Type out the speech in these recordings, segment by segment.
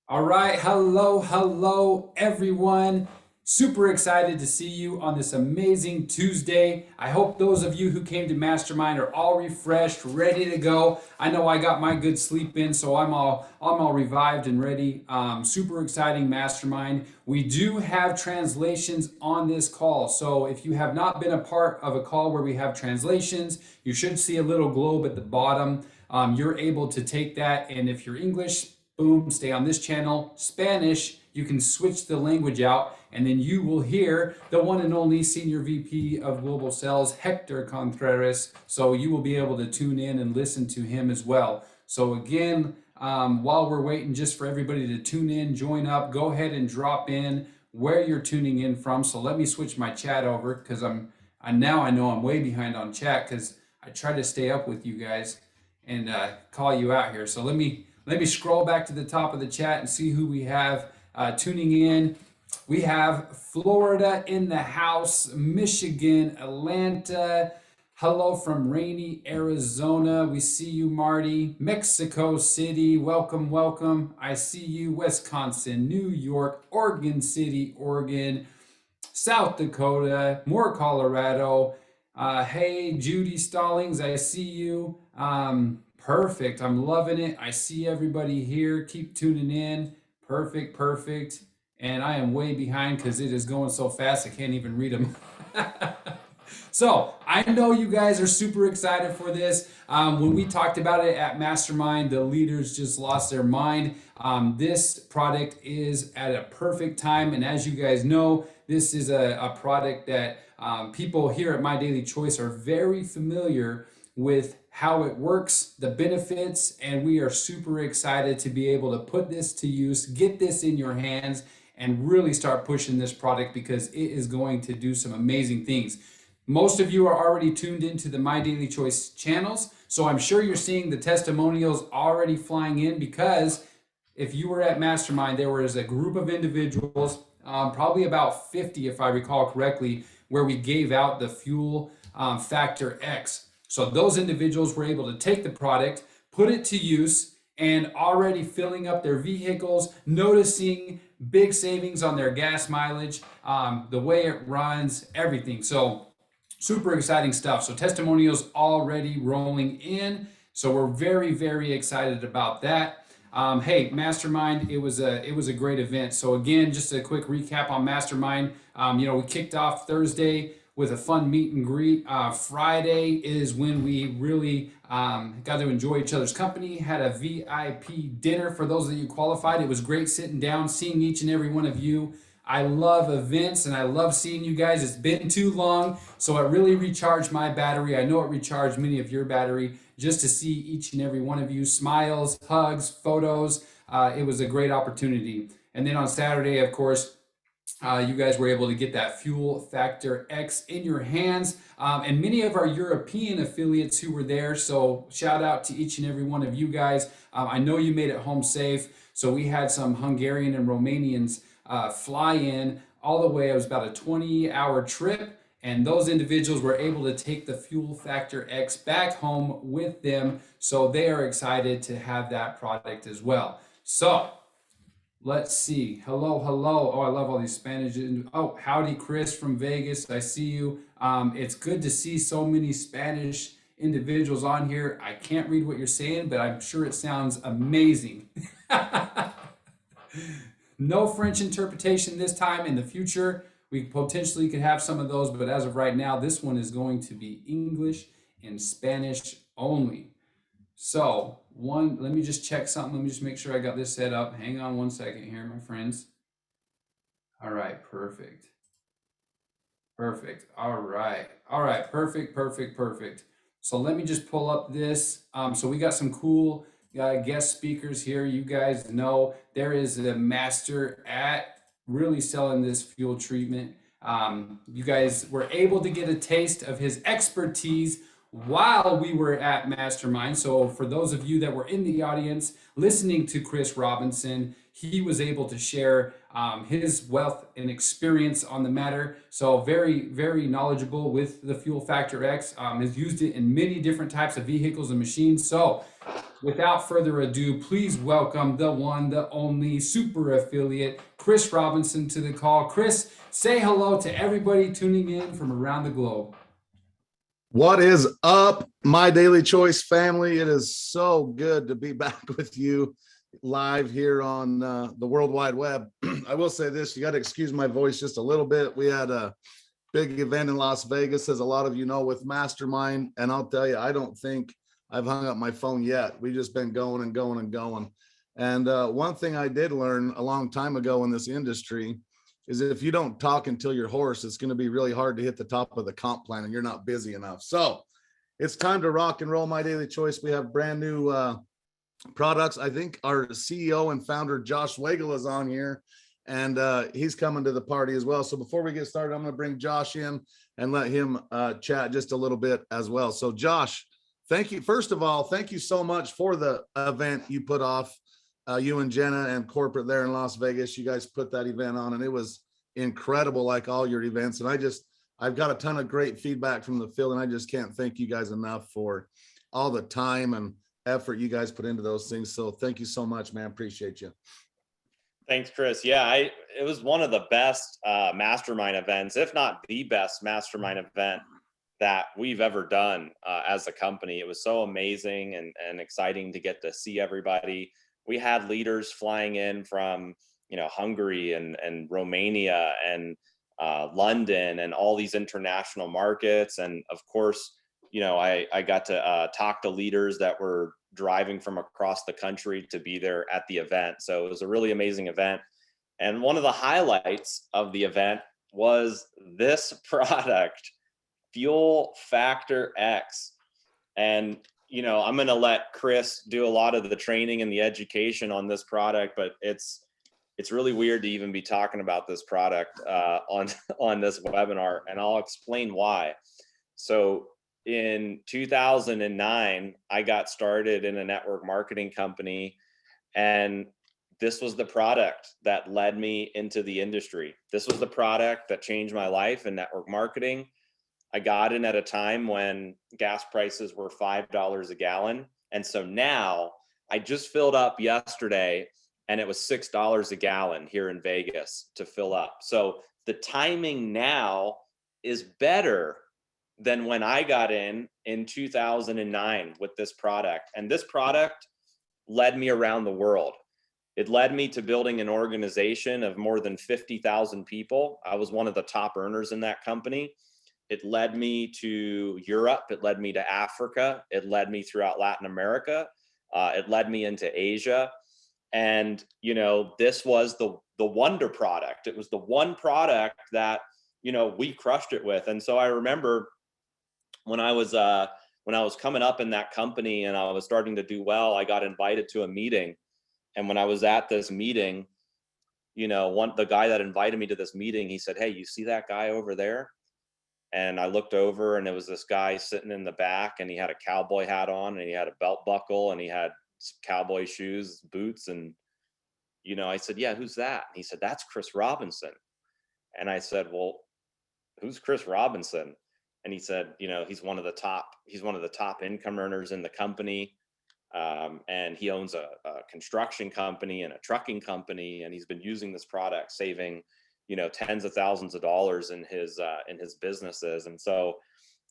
All right, hello, everyone. Super excited to see you on this amazing Tuesday. I hope those of you who came to Mastermind are all refreshed, ready to go. I know I got my good sleep in, so I'm all revived and ready. Super exciting Mastermind. We do have translations on this call, so if you have not been a part of a call where we have translations, you should see a little globe at the bottom. You're able to take that, and if you're English, boom, stay on this channel. Spanish, you can switch the language out, and then you will hear the one and only Senior VP of Global Sales, Hector Contreras. So you will be able to tune in and listen to him as well. So again, while we're waiting just for everybody to tune in, join up, go ahead and drop in where you're tuning in from. So let me switch my chat over because now I know I'm way behind on chat because I try to stay up with you guys and call you out here. So let me scroll back to the top of the chat and see who we have tuning in. We have Florida in the house, Michigan, Atlanta. Hello from rainy Arizona. We see you, Marty. Mexico City, welcome, welcome. I see you, Wisconsin, New York, Oregon City, Oregon, South Dakota, more Colorado. Hey, Judy Stallings, I see you. Perfect. I'm loving it. I see everybody here. Keep tuning in. Perfect, perfect. And I am way behind because it is going so fast I can't even read them. So I know you guys are super excited for this. When we talked about it at Mastermind, the leaders just lost their mind. This product is at a perfect time. And as you guys know, this is a product that people here at My Daily Choice are very familiar with how it works, the benefits, and we are super excited to be able to put this to use, get this in your hands, and really start pushing this product because it is going to do some amazing things. Most of you are already tuned into the My Daily Choice channels, so I'm sure you're seeing the testimonials already flying in because if you were at Mastermind, there was a group of individuals, probably about 50 if I recall correctly, where we gave out the Fuel Factor X. So those individuals were able to take the product, put it to use, and already filling up their vehicles, noticing big savings on their gas mileage, the way it runs, everything. So super exciting stuff. So testimonials already rolling in. So we're very, very excited about that. Hey, Mastermind, it was a great event. So again, just a quick recap on Mastermind. We kicked off Thursday with a fun meet and greet. Friday is when we really got to enjoy each other's company, had a VIP dinner for those of you qualified. It was great sitting down, seeing each and every one of you. I love events and I love seeing you guys. It's been too long, so it really recharged my battery. I know it recharged many of your battery just to see each and every one of you. Smiles, hugs, photos. It was a great opportunity. And then on Saturday, of course, you guys were able to get that Fuel Factor X in your hands. And many of our European affiliates who were there, so shout out to each and every one of you guys. I know you made it home safe. So we had some Hungarian and Romanians fly in all the way. It was about a 20-hour trip, and those individuals were able to take the Fuel Factor X back home with them. So they are excited to have that product as well. So let's see. Hello, hello. Oh, I love all these Spanish. Oh, howdy, Chris from Vegas. I see you. It's good to see so many Spanish individuals on here. I can't read what you're saying, but I'm sure it sounds amazing. No French interpretation this time. In the future, we potentially could have some of those, but as of right now, this one is going to be English and Spanish only. So let me just check something. Let me just make sure I got this set up. Hang on one second here, my friends. All right, perfect. Perfect. All right. All right, perfect, perfect, perfect. So let me just pull up this. So we got some cool guest speakers here. You guys know there is a master at really selling this fuel treatment. You guys were able to get a taste of his expertise while we were at Mastermind. So for those of you that were in the audience listening to Chris Robinson, he was able to share his wealth and experience on the matter. So very, very knowledgeable with the Fuel Factor X. Has used it in many different types of vehicles and machines. So without further ado, please welcome the one, the only super affiliate, Chris Robinson, to the call. Chris, say hello to everybody tuning in from around the globe. What is up, my Daily Choice family? It is so good to be back with you live here on the World Wide Web. I will say this, you got to excuse my voice just a little bit. We had a big event in Las Vegas, as a lot of you know, with Mastermind. And I'll tell you, I don't think I've hung up my phone yet. We've just been going and going and going. And one thing I did learn a long time ago in this industry is if you don't talk until you're hoarse, it's going to be really hard to hit the top of the comp plan and you're not busy enough. So it's time to rock and roll, my Daily Choice. We have brand new products. I think our CEO and founder, Josh Wagle, is on here, and he's coming to the party as well. So before we get started, I'm going to bring Josh in and let him chat just a little bit as well. So Josh, thank you. First of all, thank you so much for the event you put off. You and Jenna and corporate there in Las Vegas, you guys put that event on and it was incredible, like all your events. And I've got a ton of great feedback from the field, and I just can't thank you guys enough for all the time and effort you guys put into those things. So thank you so much, man. Appreciate you. Thanks, Chris. Yeah, it was one of the best mastermind events, if not the best mastermind event that we've ever done as a company. It was so amazing and exciting to get to see everybody. We had leaders flying in from, Hungary and Romania and London and all these international markets. And of course, I got to talk to leaders that were driving from across the country to be there at the event. So it was a really amazing event. And one of the highlights of the event was this product, Fuel Factor X. And I'm going to let Chris do a lot of the training and the education on this product, but it's really weird to even be talking about this product on this webinar, and I'll explain why. So in 2009, I got started in a network marketing company, and this was the product that led me into the industry. This was the product that changed my life in network marketing. I got in at a time when gas prices were $5 a gallon. And so now I just filled up yesterday and it was $6 a gallon here in Vegas to fill up. So the timing now is better than when I got in 2009 with this product. And this product led me around the world. It led me to building an organization of more than 50,000 people. I was one of the top earners in that company. It led me to Europe. It led me to Africa. It led me throughout Latin America. It led me into Asia. And, this was the wonder product. It was the one product that, we crushed it with. And so I remember when I was coming up in that company and I was starting to do well, I got invited to a meeting. And when I was at this meeting, the guy that invited me to this meeting, he said, "Hey, you see that guy over there?" And I looked over and it was this guy sitting in the back, and he had a cowboy hat on and he had a belt buckle and he had cowboy shoes, boots. And, I said, "Yeah, who's that?" And he said, "That's Chris Robinson." And I said, "Well, who's Chris Robinson?" And he said, he's one of the top income earners in the company. And he owns a construction company and a trucking company. And he's been using this product, saving tens of thousands of dollars in his businesses. And so,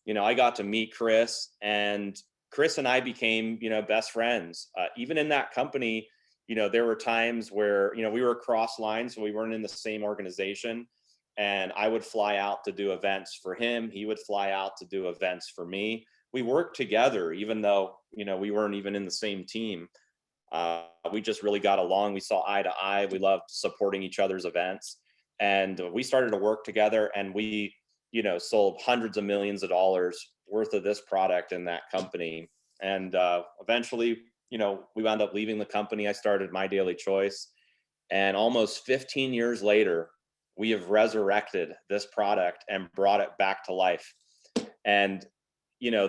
I got to meet Chris, and Chris and I became, best friends. Even in that company, there were times where, we were across lines, so we weren't in the same organization. And I would fly out to do events for him. He would fly out to do events for me. We worked together, even though, we weren't even in the same team. We just really got along. We saw eye to eye. We loved supporting each other's events. And we started to work together, and we, sold hundreds of millions of dollars worth of this product in that company. And eventually, we wound up leaving the company. I started My Daily Choice, and almost 15 years later, we have resurrected this product and brought it back to life. And,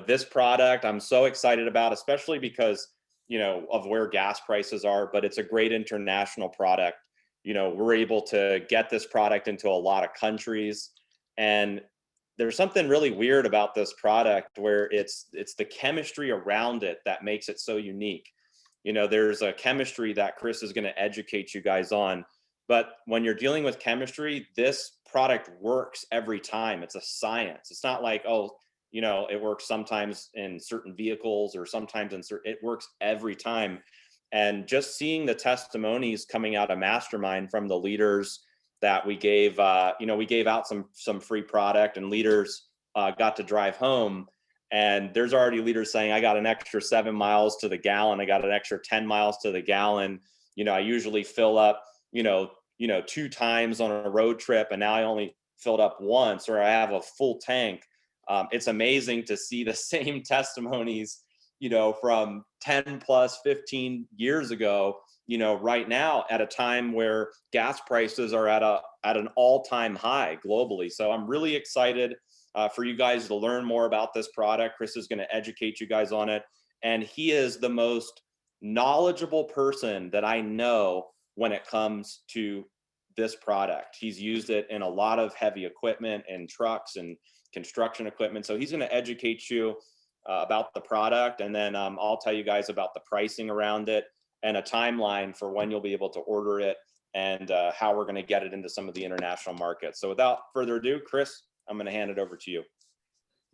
this product I'm so excited about, especially because, of where gas prices are, but it's a great international product. We're able to get this product into a lot of countries. And there's something really weird about this product where it's the chemistry around it that makes it so unique. there's a chemistry that Chris is going to educate you guys on. But when you're dealing with chemistry, this product works every time. It's a science. It's not like, oh, it works sometimes in certain vehicles or sometimes in certain, it works every time. And just seeing the testimonies coming out of Mastermind from the leaders that we gave, we gave out some free product, and leaders got to drive home. And there's already leaders saying, I got an extra 7 miles to the gallon. I got an extra 10 miles to the gallon. I usually fill up, 2 times on a road trip, and now I only filled up once, or I have a full tank. It's amazing to see the same testimonies, from 10 plus 15 years ago, right now at a time where gas prices are at an all-time high globally. So I'm really excited for you guys to learn more about this product. Chris is going to educate you guys on it. And he is the most knowledgeable person that I know when it comes to this product. He's used it in a lot of heavy equipment and trucks and construction equipment. So he's going to educate you about the product. And then I'll tell you guys about the pricing around it and a timeline for when you'll be able to order it, and how we're going to get it into some of the international markets. So without further ado, Chris, I'm going to hand it over to you.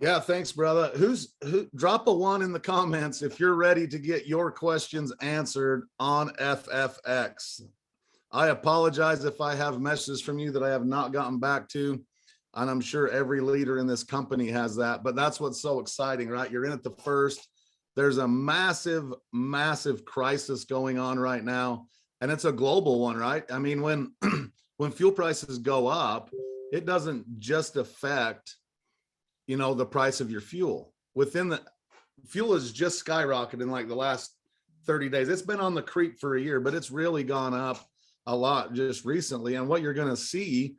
Yeah, thanks, brother. Who drop a 1 in the comments if you're ready to get your questions answered on FFX. I apologize if I have messages from you that I have not gotten back to, and I'm sure every leader in this company has that, but that's what's so exciting, right? You're in at the first. There's a massive, massive crisis going on right now, and it's a global one, right? I mean, when fuel prices go up, it doesn't just affect, the price of your fuel. Fuel has just skyrocketed in like the last 30 days. It's been on the creep for a year, but it's really gone up a lot just recently. And what you're going to see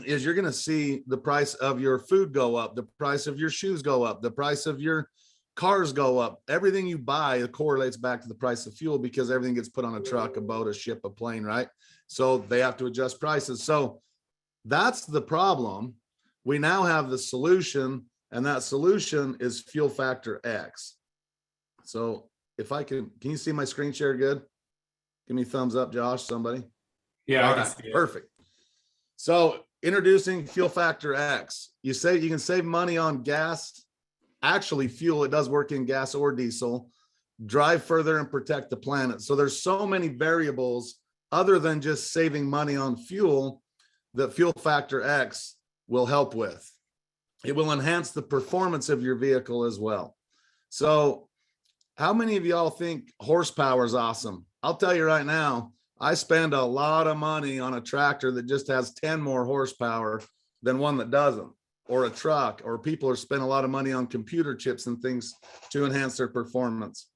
is you're going to see the price of your food go up, the price of your shoes go up, the price of your cars go up. Everything you buy correlates back to the price of fuel, because everything gets put on a truck, a boat, a ship, a plane, right? So they have to adjust prices. So that's the problem. We now have the solution, and that solution is Fuel Factor X. So if I can you see my screen share good? Give me a thumbs up, Josh, somebody. Yeah, All I can right, see it. perfect. So introducing Fuel Factor X. You can save money on gas. Actually, fuel, it does work in gas or diesel. Drive further and protect the planet. So there's so many variables other than just saving money on fuel that Fuel Factor X will help with. It will enhance the performance of your vehicle as well. So how many of y'all think horsepower is awesome? I'll tell you right now, I spend a lot of money on a tractor that just has 10 more horsepower than one that doesn't, or a truck, or people are spending a lot of money on computer chips and things to enhance their performance.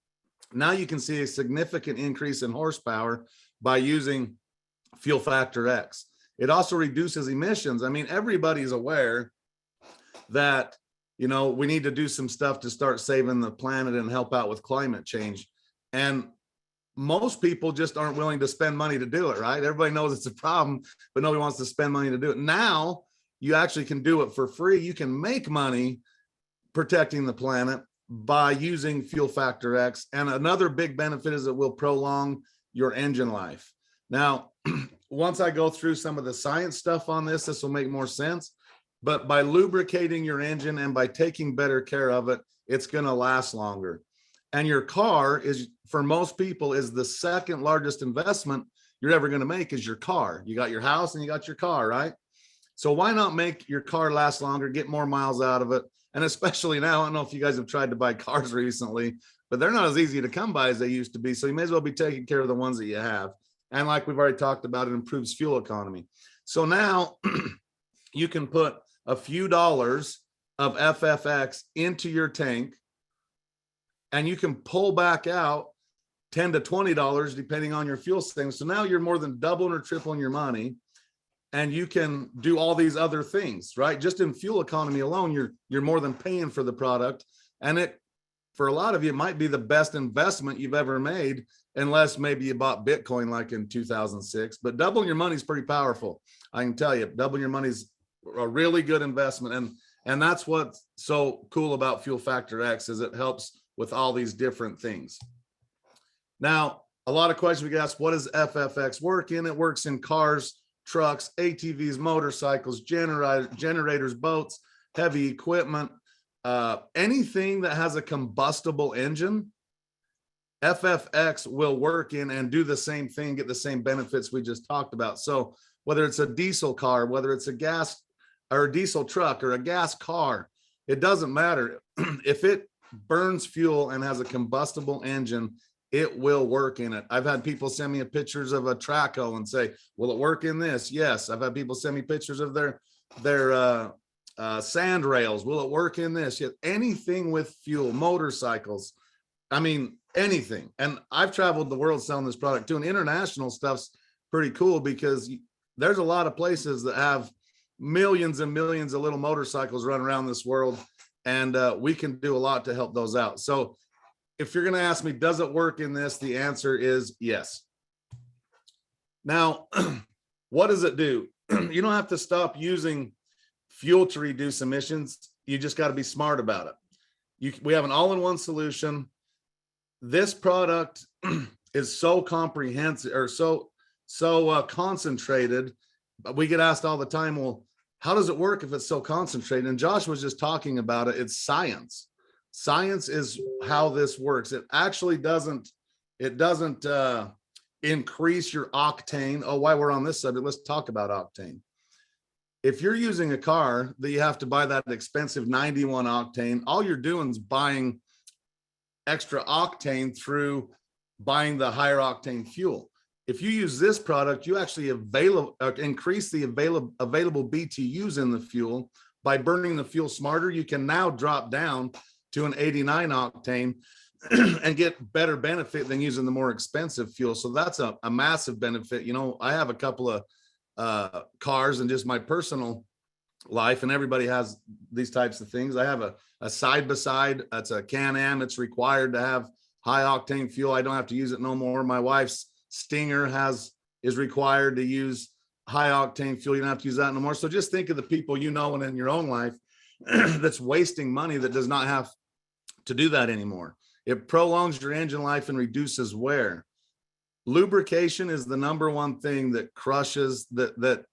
Now you can see a significant increase in horsepower by using Fuel Factor X. It also reduces emissions. I mean, everybody's aware that, we need to do some stuff to start saving the planet and help out with climate change. And most people just aren't willing to spend money to do it, right? Everybody knows it's a problem, but nobody wants to spend money to do it. Now you actually can do it for free. You can make money protecting the planet by using Fuel Factor X. And another big benefit is it will prolong your engine life. Now, once I go through some of the science stuff on this will make more sense. But by lubricating your engine and by taking better care of it, it's going to last longer. And your car is, for most people, is the second largest investment you're ever going to make is your car. You got your house and you got your car, right? So why not make your car last longer, get more miles out of it? And especially now, I don't know if you guys have tried to buy cars recently, but they're not as easy to come by as they used to be. So you may as well be taking care of the ones that you have. And like we've already talked about, it improves fuel economy. So now you can put a few dollars of FFX into your tank, and you can pull back out $10 to $20 depending on your fuel savings. So now you're more than doubling or tripling your money, and you can do all these other things, right? Just in fuel economy alone, you're more than paying for the product. And it, for a lot of you, it might be the best investment you've ever made, unless maybe you bought Bitcoin like in 2006. But doubling your money is pretty powerful. I can tell you, doubling your money is a really good investment. And that's what's so cool about Fuel Factor X, is it helps with all these different things. Now, a lot of questions we get asked, what does FFX work in? It works in cars, trucks, ATVs, motorcycles, generators, boats, heavy equipment, anything that has a combustible engine, FFX will work in and do the same thing, get the same benefits we just talked about. So whether it's a diesel car, whether it's a gas or a diesel truck or a gas car, it doesn't matter. If it burns fuel and has a combustible engine, it will work in it. I've had people send me pictures of a Traco and say, will it work in this? Yes. I've had people send me pictures of their sand rails. Will it work in this? Yet anything with fuel, motorcycles, I mean, anything. And I've traveled the world selling this product too. And international stuff's pretty cool because there's a lot of places that have millions and millions of little motorcycles run around this world. And we can do a lot to help those out. So if you're going to ask me, does it work in this? The answer is yes. Now, what does it do? You don't have to stop using fuel to reduce emissions. You just got to be smart about it. We have an all-in-one solution. This product is so comprehensive or so concentrated. We get asked all the time, well, how does it work if it's so concentrated? And Josh was just talking about it. It's science. Science is how this works. It actually doesn't increase your octane. Oh, while we're on this subject, let's talk about octane. If you're using a car that you have to buy that expensive 91 octane, all you're doing is buying extra octane through buying the higher octane fuel. If you use this product, you actually increase the available BTUs in the fuel. By burning the fuel smarter, you can now drop down to an 89 octane and get better benefit than using the more expensive fuel. So that's a massive benefit. You know, I have a couple of cars and just my personal life, and everybody has these types of things. I have a side-by-side. It's a Can-Am. It's required to have high octane fuel. I don't have to use it no more. My wife's Stinger is required to use high octane fuel. You don't have to use that no more. So just think of the people you know and in your own life that's wasting money that does not have to do that anymore. It prolongs your engine life and reduces wear. Lubrication is the number one thing that crushes that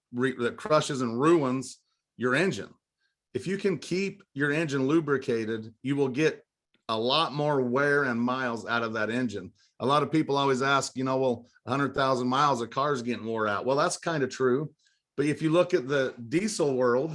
crushes and ruins your engine. If you can keep your engine lubricated, you will get a lot more wear and miles out of that engine. A lot of people always ask, you know, well, 100,000 miles, a car's getting wore out. Well, that's kind of true. But if you look at the diesel world,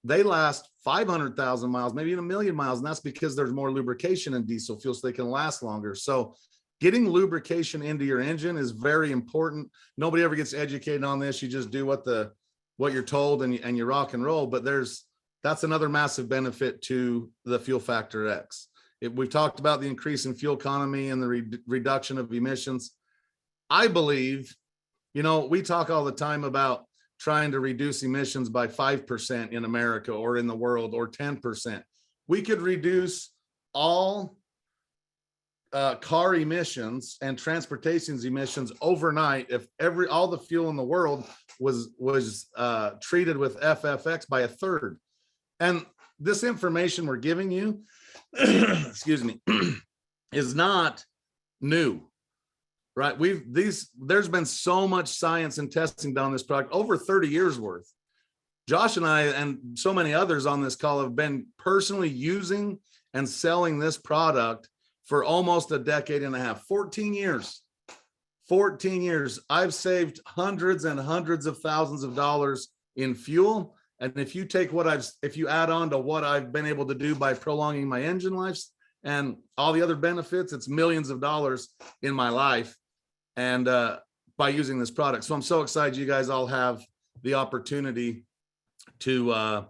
they last 500,000 miles, maybe even 1,000,000 miles. And that's because there's more lubrication in diesel fuel, so they can last longer. So getting lubrication into your engine is very important. Nobody ever gets educated on this. You just do what you're told and you rock and roll. But that's another massive benefit to the Fuel Factor X. We've talked about the increase in fuel economy and the reduction of emissions. I believe, you know, we talk all the time about trying to reduce emissions by 5% in America or in the world, or 10%. We could reduce all car emissions and transportation's emissions overnight if all the fuel in the world was treated with FFX by a third. And this information we're giving you, excuse me, is not new, right? There's been so much science and testing done on this product, over 30 years worth. Josh and I and so many others on this call have been personally using and selling this product for almost a decade and a half, 14 years. 14 years. I've saved hundreds and hundreds of thousands of dollars in fuel. And if you add on to what I've been able to do by prolonging my engine lives and all the other benefits, it's millions of dollars in my life and by using this product. So I'm so excited you guys all have the opportunity to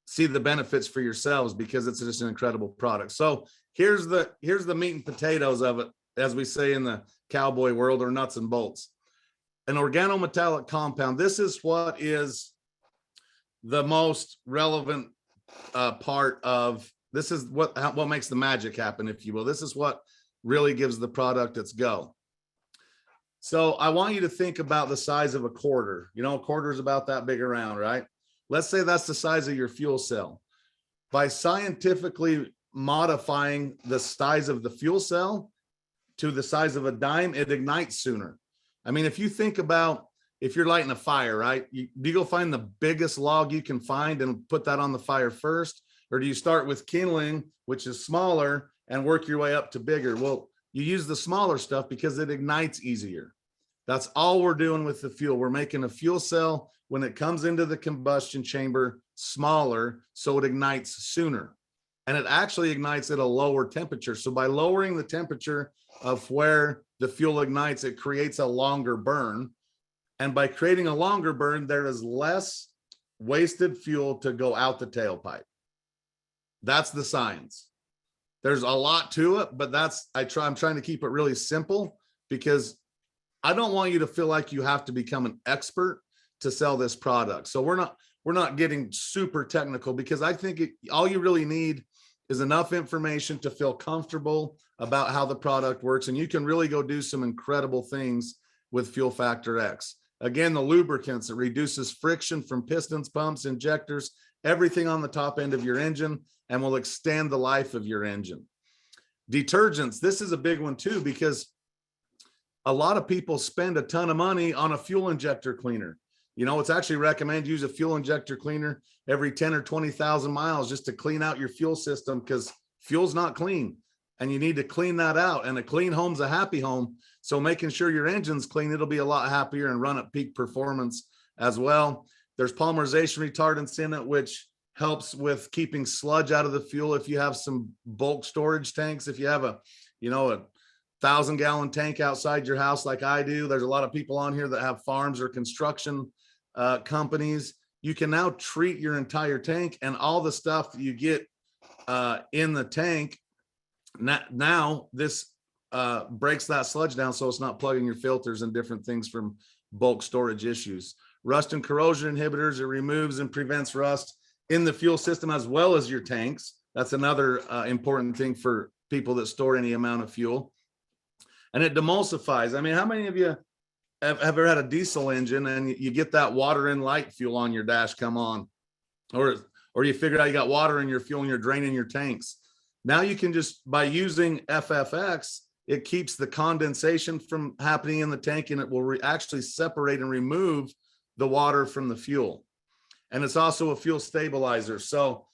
see the benefits for yourselves, because it's just an incredible product. So here's the meat and potatoes of it, as we say in the cowboy world, or nuts and bolts. An organometallic compound. This is what is the most relevant part of this. Is what makes the magic happen, if you will. This is what really gives the product its go. So I want you to think about the size of a quarter. You know, a quarter is about that big around, right? Let's say that's the size of your fuel cell. By scientifically modifying the size of the fuel cell to the size of a dime, it ignites sooner. I mean, if you think about, if you're lighting a fire, right? Do you go find the biggest log you can find and put that on the fire first? Or do you start with kindling, which is smaller, and work your way up to bigger? Well, you use the smaller stuff because it ignites easier. That's all we're doing with the fuel. We're making a fuel cell, when it comes into the combustion chamber, smaller, so it ignites sooner. And it actually ignites at a lower temperature. So by lowering the temperature of where the fuel ignites, it creates a longer burn. And by creating a longer burn, there is less wasted fuel to go out the tailpipe. That's the science. There's a lot to it, but I'm trying to keep it really simple, because I don't want you to feel like you have to become an expert to sell this product. So we're not getting super technical, because I think all you really need is enough information to feel comfortable about how the product works. And you can really go do some incredible things with Fuel Factor X. Again, the lubricants, it reduces friction from pistons, pumps, injectors, everything on the top end of your engine, and will extend the life of your engine. Detergents, this is a big one too, because a lot of people spend a ton of money on a fuel injector cleaner. You know, it's actually recommended use a fuel injector cleaner every 10 or 20,000 miles just to clean out your fuel system, because fuel's not clean and you need to clean that out. And a clean home's a happy home. So making sure your engine's clean, it'll be a lot happier and run at peak performance as well. There's polymerization retardants in it, which helps with keeping sludge out of the fuel. If you have some bulk storage tanks, if you have a 1,000-gallon tank outside your house like I do, there's a lot of people on here that have farms or construction companies. You can now treat your entire tank, and all the stuff that you get in the tank, now this breaks that sludge down, so it's not plugging your filters and different things from bulk storage issues. Rust and corrosion inhibitors, it removes and prevents rust in the fuel system as well as your tanks. That's another important thing for people that store any amount of fuel. And it demulsifies. I mean, how many of you have ever had a diesel engine and you get that water in light fuel on your dash come on, or you figure out you got water in your fuel and you're draining your tanks? Now you can just, by using FFX, it keeps the condensation from happening in the tank, and it will actually separate and remove the water from the fuel. And it's also a fuel stabilizer. So,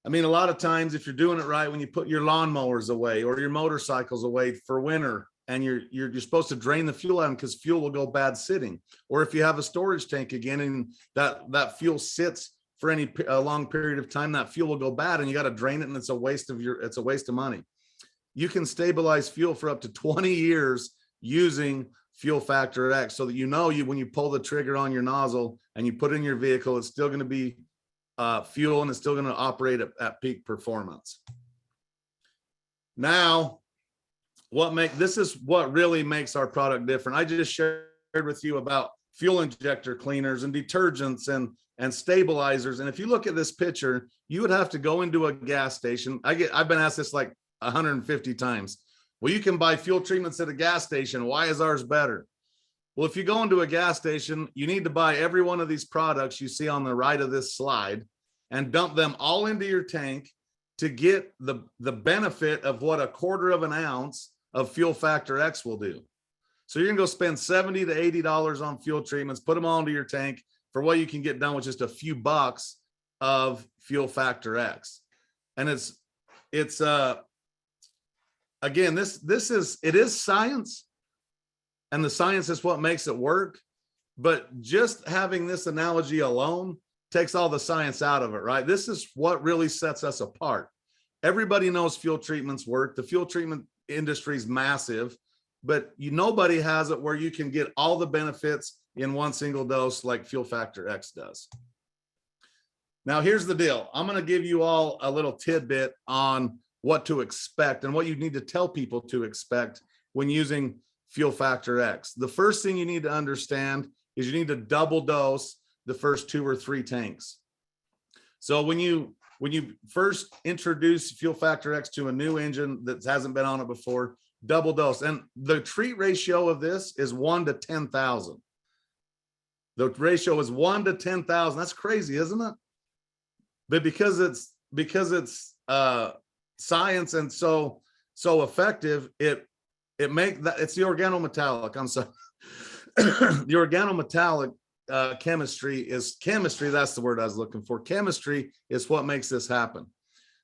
I mean, a lot of times if you're doing it right, when you put your lawnmowers away or your motorcycles away for winter, and you're supposed to drain the fuel out, because fuel will go bad sitting. Or if you have a storage tank again, and that fuel sits for a long period of time, that fuel will go bad and you got to drain it, and it's a waste of money. You can stabilize fuel for up to 20 years using Fuel Factor X, so that when you pull the trigger on your nozzle and you put it in your vehicle, it's still going to be fuel, and it's still going to operate at peak performance. Now, this is what really makes our product different. I just shared with you about fuel injector cleaners and detergents and stabilizers. And if you look at this picture, you would have to go into a gas station. I've been asked this like 150 times. Well, you can buy fuel treatments at a gas station. Why is ours better? Well, if you go into a gas station, you need to buy every one of these products you see on the right of this slide and dump them all into your tank to get the benefit of what a 1/4 ounce of Fuel Factor X will do. So you're gonna go spend $70 to $80 on fuel treatments, put them all into your tank for what you can get done with just a few bucks of Fuel Factor X. And it's again, it is science, and the science is what makes it work. But just having this analogy alone takes all the science out of it, right? This is what really sets us apart. Everybody knows fuel treatments work. The fuel treatment industry is massive, but nobody has it where you can get all the benefits in one single dose like Fuel Factor X does. Now, here's the deal. I'm going to give you all a little tidbit on what to expect and what you need to tell people to expect when using Fuel Factor X. The first thing you need to understand is you need to double dose the first 2 or 3 tanks. So when you first introduce Fuel Factor X to a new engine that hasn't been on it before, double dose. And the treat ratio of this is 1 to 10,000. The ratio is 1 to 10,000. That's crazy, isn't it? But because it's science and so effective, it it's the organometallic. I'm sorry. The organometallic chemistry. That's the word I was looking for. Chemistry is what makes this happen.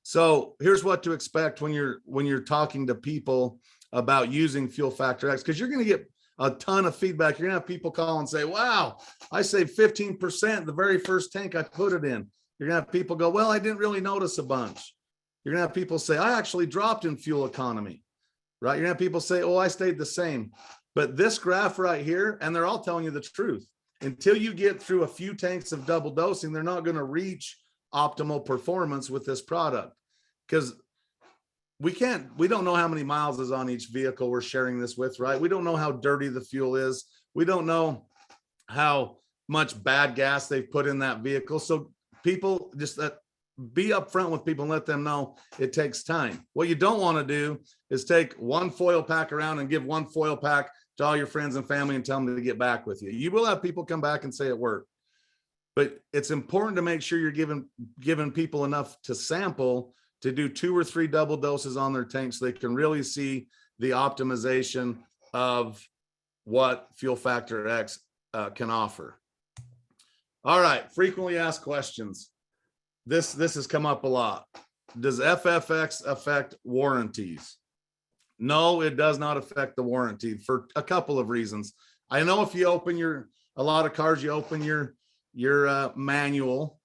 So here's what to expect when you're talking to people about using Fuel Factor X, because you're going to get a ton of feedback. You're going to have people call and say, wow, I saved 15% the very first tank I put it in. You're going to have people go, well, I didn't really notice a bunch. You're going to have people say, I actually dropped in fuel economy, right? You're going to have people say, oh, I stayed the same. But this graph right here, and they're all telling you the truth. Until you get through a few tanks of double dosing, they're not going to reach optimal performance with this product, because we don't know how many miles is on each vehicle we're sharing this with, right? We don't know how dirty the fuel is. We don't know how much bad gas they've put in that vehicle. So people just be upfront with people and let them know it takes time. What you don't want to do is take one foil pack around and give one foil pack to all your friends and family and tell them to get back with you. You will have people come back and say it worked, but it's important to make sure you're giving people enough to sample to do 2 or 3 double doses on their tank so they can really see the optimization of what Fuel Factor X can offer. All right, frequently asked questions. This has come up a lot. Does FFX affect warranties? No, it does not affect the warranty for a couple of reasons. I know if you open a lot of cars, you open your manual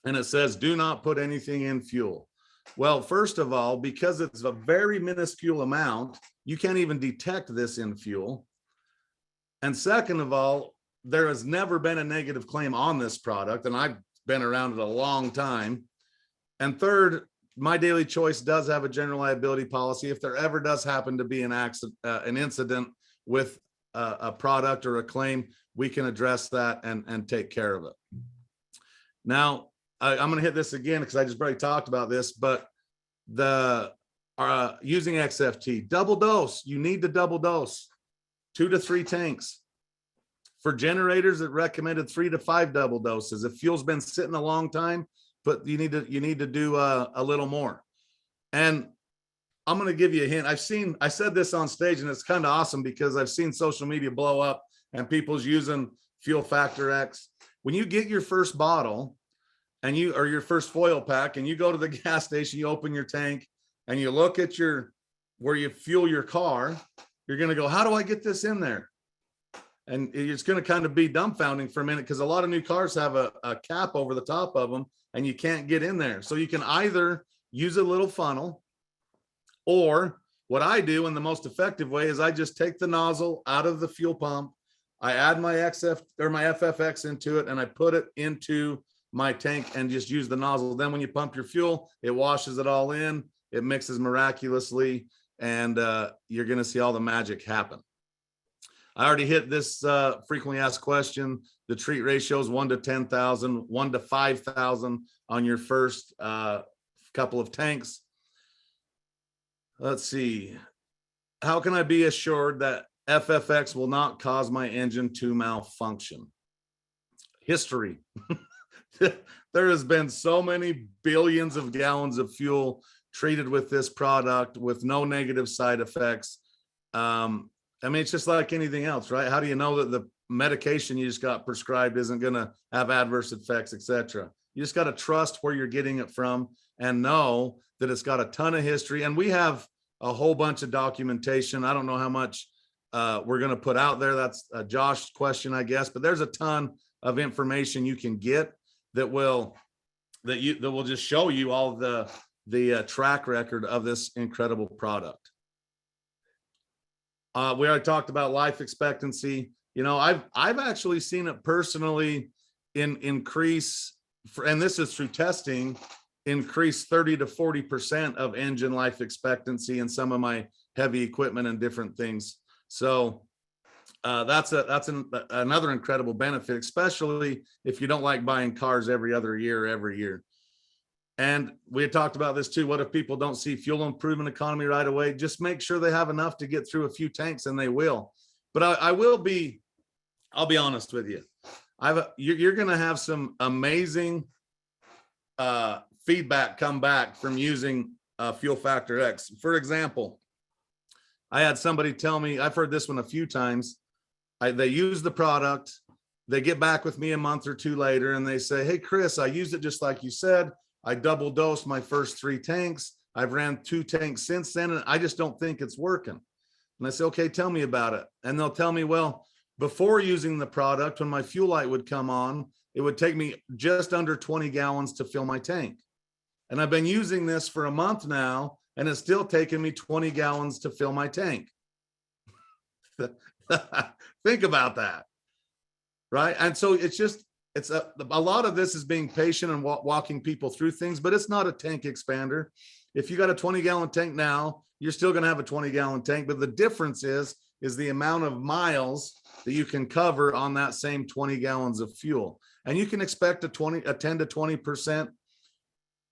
and it says, do not put anything in fuel. Well, first of all, because it's a very minuscule amount, you can't even detect this in fuel. And second of all, there has never been a negative claim on this product, and I've been around it a long time. And third, My Daily Choice does have a general liability policy. If there ever does happen to be an accident, an incident with a product or a claim, we can address that and take care of it. Now, I'm going to hit this again because I just already talked about this, but using XFT, double dose, you need to double dose 2 to 3 tanks. For generators, it recommended 3 to 5 double doses. If fuel's been sitting a long time, but you need to do a little more. And I'm going to give you a hint. I said this on stage, and it's kind of awesome because I've seen social media blow up and people's using Fuel Factor X. When you get your first bottle or your first foil pack, and you go to the gas station, you open your tank and you look at where you fuel your car, you're going to go, how do I get this in there? And it's going to kind of be dumbfounding for a minute because a lot of new cars have a cap over the top of them and you can't get in there. So you can either use a little funnel, or what I do in the most effective way is I just take the nozzle out of the fuel pump. I add my FFX into it and I put it into my tank and just use the nozzle. Then when you pump your fuel, it washes it all in, it mixes miraculously, and you're going to see all the magic happen. I already hit this frequently asked question. The treat ratio is 1 to 10,000, 1 to 5,000 on your first couple of tanks. Let's see. How can I be assured that FFX will not cause my engine to malfunction? History. There has been so many billions of gallons of fuel treated with this product with no negative side effects. I mean, it's just like anything else, right? How do you know that the medication you just got prescribed isn't going to have adverse effects, etc.? You just got to trust where you're getting it from and know that it's got a ton of history. And we have a whole bunch of documentation. I don't know how much we're going to put out there. That's a Josh question, I guess. But there's a ton of information you can get that will just show you all the track record of this incredible product. We already talked about life expectancy. You know, I've actually seen it personally increase, and this is through testing, increase 30 to 40% of engine life expectancy in some of my heavy equipment and different things. So that's another incredible benefit, especially if you don't like buying cars every other year, every year. And we had talked about this too. What if people don't see fuel improvement economy right away? Just make sure they have enough to get through a few tanks, and they will. But I'll be honest with you. You're going to have some amazing feedback come back from using Fuel Factor X. For example, I had somebody tell me, I've heard this one a few times. They use the product, they get back with me a month or two later and they say, hey, Chris, I used it just like you said. I double dosed my first 3 tanks. I've ran 2 tanks since then, and I just don't think it's working. And I say, okay, tell me about it. And they'll tell me, well, before using the product, when my fuel light would come on, it would take me just under 20 gallons to fill my tank. And I've been using this for a month now, and it's still taking me 20 gallons to fill my tank. Think about that, right? And so it's a lot of this is being patient and walking people through things, but it's not a tank expander. If you got a 20-gallon tank now, you're still going to have a 20-gallon tank, but the difference is the amount of miles that you can cover on that same 20 gallons of fuel. And you can expect a 10 to 20%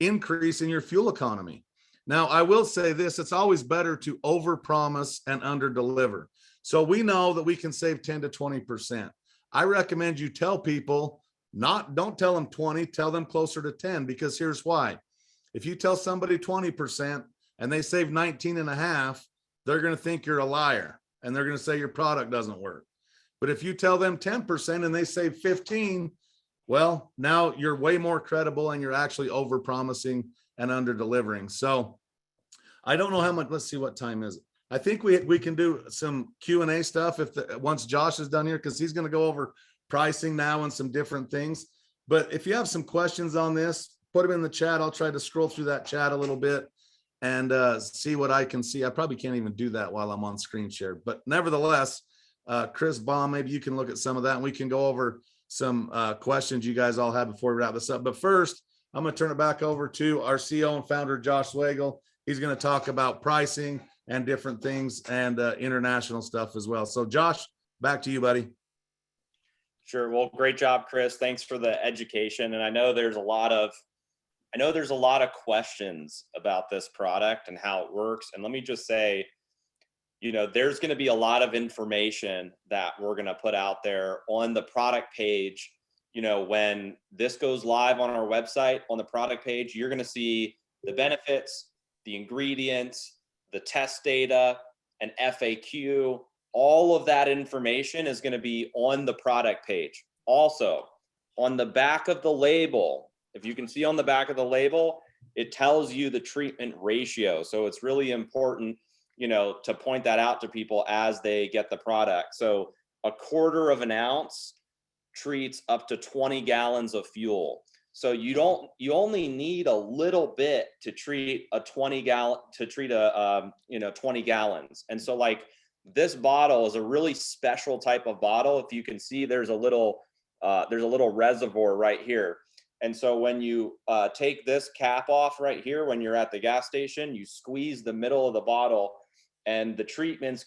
increase in your fuel economy. Now, I will say this, it's always better to overpromise and underdeliver. So we know that we can save 10 to 20%. I recommend you tell people, don't tell them 20, tell them closer to 10, because here's why. If you tell somebody 20% and they save 19 and a half, they're going to think you're a liar and they're going to say your product doesn't work. But if you tell them 10% and they save 15, well, now you're way more credible and you're actually over promising and under delivering. So I don't know how much, let's see, what time is it? I think we can do some Q&A stuff once Josh is done here, because he's going to go over pricing now and some different things. But if you have some questions on this, put them in the chat. I'll try to scroll through that chat a little bit and see what I can see. I probably can't even do that while I'm on screen share, but nevertheless, Chris Baum, maybe you can look at some of that and we can go over some questions you guys all have before we wrap this up. But first, I'm going to turn it back over to our CEO and founder, Josh Swagel. He's going to talk about pricing and different things and international stuff as well. So Josh, back to you, buddy. Sure. Well, great job, Chris. Thanks for the education. And I know there's a lot of questions about this product and how it works. And let me just say, there's going to be a lot of information that we're going to put out there on the product page. When this goes live on our website, on the product page, you're going to see the benefits, the ingredients, the test data, and FAQ. All of that information is going to be on the product page. Also, on the back of the label, if you can see on the back of the label, it tells you the treatment ratio. So it's really important, to point that out to people as they get the product. So 1/4 ounce treats up to 20 gallons of fuel. So you only need a little bit to treat 20 gallons. And so like this bottle is a really special type of bottle. If you can see, there's a little reservoir right here. And so when you take this cap off right here, when you're at the gas station, you squeeze the middle of the bottle and the treatment's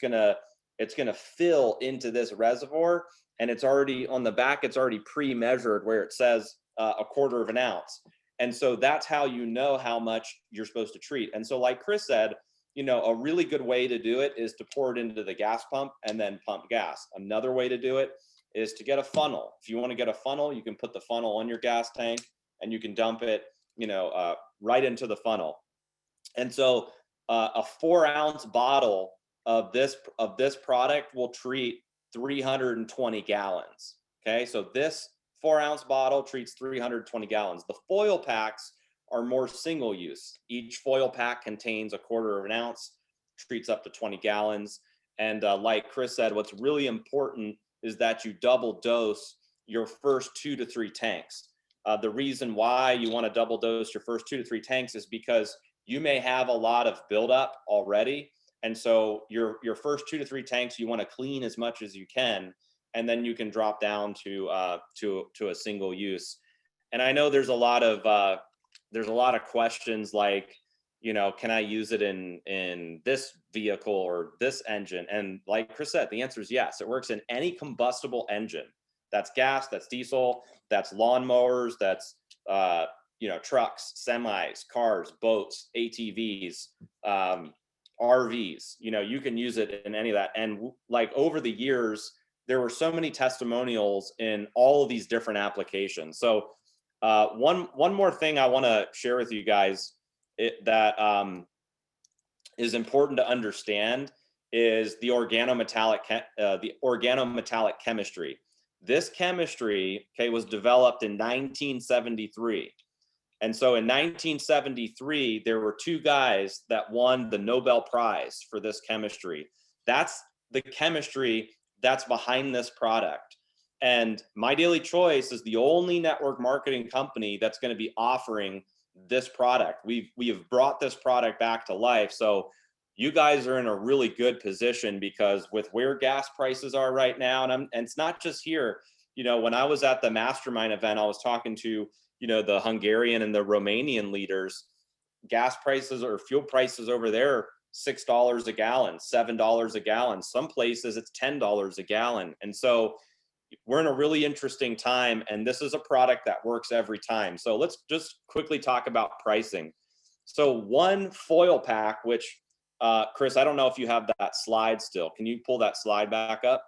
it's gonna fill into this reservoir, and it's already on the back, it's already pre-measured where it says 1/4 ounce. And so that's how you know how much you're supposed to treat. And so like Chris said, a really good way to do it is to pour it into the gas pump and then pump gas. Another way to do it is to get a funnel. If you want to get a funnel, you can put the funnel on your gas tank and you can dump it, right into the funnel. And so a 4-ounce bottle of this product will treat 320 gallons. Okay, so this 4-ounce bottle treats 320 gallons. The foil packs are more single use. Each foil pack contains 1/4 ounce, treats up to 20 gallons. And like Chris said, what's really important is that you double dose your first 2 to 3 tanks. The reason why you want to double dose your first 2 to 3 tanks is because you may have a lot of buildup already. And so your first 2 to 3 tanks, you want to clean as much as you can, and then you can drop down to a single use. And I know there's a lot of questions like, can I use it in this vehicle or this engine? And like Chris said, the answer is yes. It works in any combustible engine. That's gas, that's diesel, that's lawnmowers, that's trucks, semis, cars, boats, ATVs, RVs. You can use it in any of that. And like over the years, there were so many testimonials in all of these different applications. So one more thing I want to share with you guys that is important to understand is the organometallic chemistry. This chemistry, okay, was developed in 1973. And so in 1973, there were two guys that won the Nobel Prize for this chemistry. That's the chemistry that's behind this product. And My Daily Choice is the only network marketing company that's going to be offering this product. We have brought this product back to life. So you guys are in a really good position, because with where gas prices are right now, and it's not just here. You know, when I was at the mastermind event, I was talking to, you know, the Hungarian and the Romanian leaders. Gas prices or fuel prices over there, $6 a gallon, $7 a gallon. Some places it's $10 a gallon. And so we're in a really interesting time, and this is a product that works every time. So let's just quickly talk about pricing. So one foil pack, which Chris, I don't know if you have that slide still. Can you pull that slide back up?